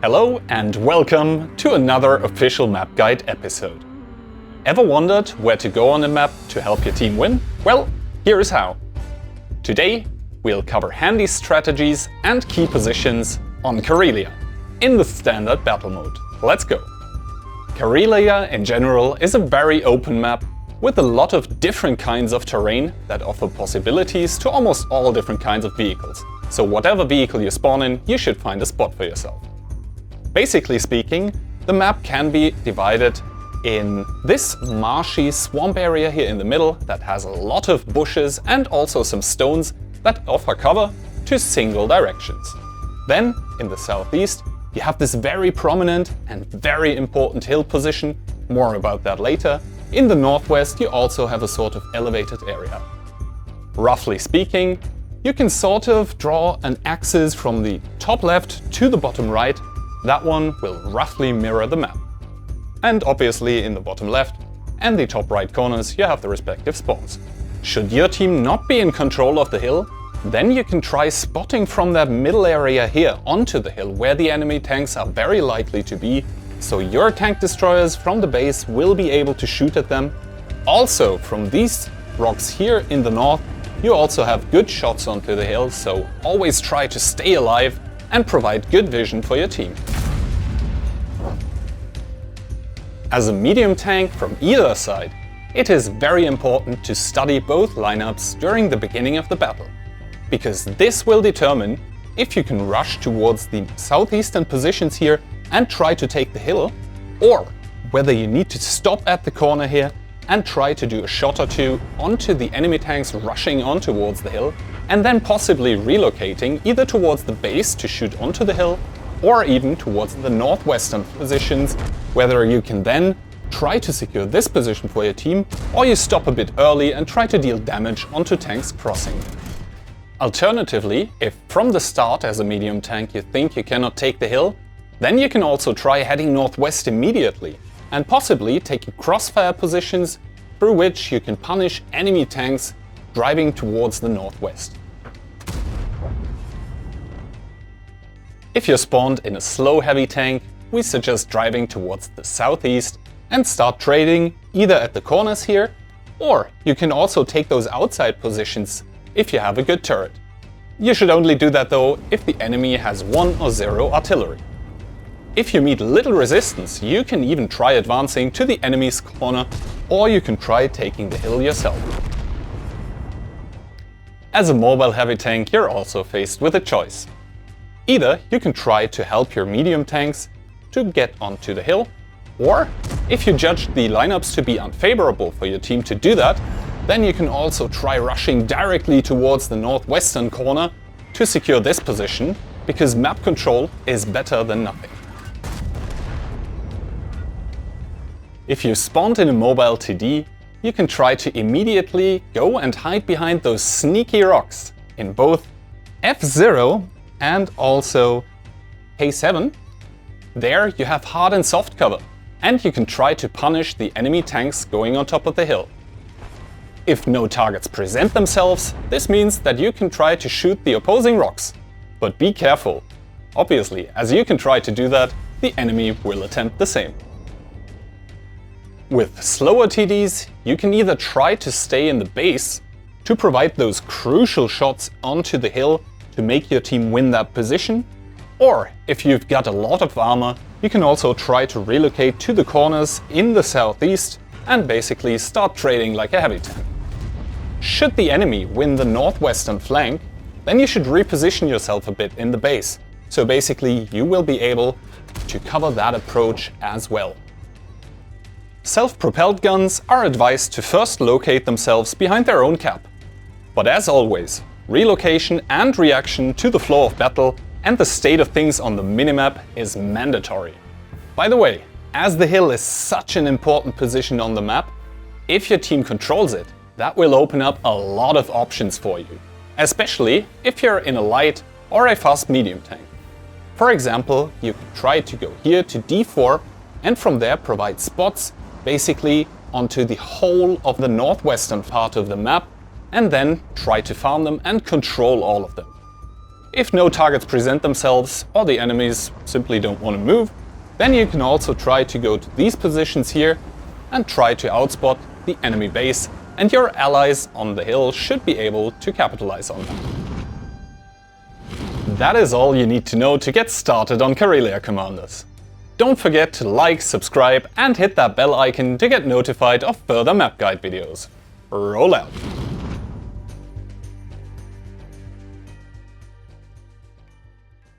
Hello and welcome to another official map guide episode. Ever wondered where to go on a map to help your team win? Well, here is how. Today we'll cover handy strategies and key positions on Karelia in the standard battle mode. Let's go! Karelia in general is a very open map with a lot of different kinds of terrain that offer possibilities to almost all different kinds of vehicles. So whatever vehicle you spawn in, you should find a spot for yourself. Basically speaking, the map can be divided in this marshy swamp area here in the middle that has a lot of bushes and also some stones that offer cover to single directions. Then, in the southeast, you have this very prominent and very important hill position, more about that later. In the northwest, you also have a sort of elevated area. Roughly speaking, you can sort of draw an axis from the top left to the bottom right. That one will roughly mirror the map. And obviously in the bottom left and the top right corners you have the respective spawns. Should your team not be in control of the hill, then you can try spotting from that middle area here onto the hill where the enemy tanks are very likely to be, so your tank destroyers from the base will be able to shoot at them. Also from these rocks here in the north, you also have good shots onto the hill, so always try to stay alive and provide good vision for your team. As a medium tank from either side, it is very important to study both lineups during the beginning of the battle, because this will determine if you can rush towards the southeastern positions here and try to take the hill, or whether you need to stop at the corner here and try to do a shot or two onto the enemy tanks rushing on towards the hill, and then possibly relocating either towards the base to shoot onto the hill, or even towards the northwestern positions, whether you can then try to secure this position for your team, or you stop a bit early and try to deal damage onto tanks crossing. Alternatively, if from the start as a medium tank you think you cannot take the hill, then you can also try heading northwest immediately, and possibly taking crossfire positions through which you can punish enemy tanks driving towards the northwest. If you're spawned in a slow heavy tank, we suggest driving towards the southeast and start trading either at the corners here, or you can also take those outside positions if you have a good turret. You should only do that though if the enemy has 1 or 0 artillery. If you meet little resistance, you can even try advancing to the enemy's corner, or you can try taking the hill yourself. As a mobile heavy tank, you're also faced with a choice. Either you can try to help your medium tanks to get onto the hill, or if you judge the lineups to be unfavorable for your team to do that, then you can also try rushing directly towards the northwestern corner to secure this position, because map control is better than nothing. If you spawned in a mobile TD, you can try to immediately go and hide behind those sneaky rocks in both F0 and also K7. There you have hard and soft cover, and you can try to punish the enemy tanks going on top of the hill. If no targets present themselves, this means that you can try to shoot the opposing rocks. But be careful. Obviously, as you can try to do that, the enemy will attempt the same. With slower TDs, you can either try to stay in the base to provide those crucial shots onto the hill to make your team win that position, or if you've got a lot of armor, you can also try to relocate to the corners in the southeast and basically start trading like a heavy tank. Should the enemy win the northwestern flank, then you should reposition yourself a bit in the base, so basically you will be able to cover that approach as well. Self-propelled guns are advised to first locate themselves behind their own cap. But as always, relocation and reaction to the flow of battle and the state of things on the minimap is mandatory. By the way, as the hill is such an important position on the map, if your team controls it, that will open up a lot of options for you, especially if you're in a light or a fast medium tank. For example, you can try to go here to D4 and from there provide spots basically onto the whole of the northwestern part of the map, and then try to farm them and control all of them. If no targets present themselves or the enemies simply don't want to move, then you can also try to go to these positions here and try to outspot the enemy base, and your allies on the hill should be able to capitalize on that. That is all you need to know to get started on Karelia Commanders. Don't forget to like, subscribe and hit that bell icon to get notified of further map guide videos. Roll out!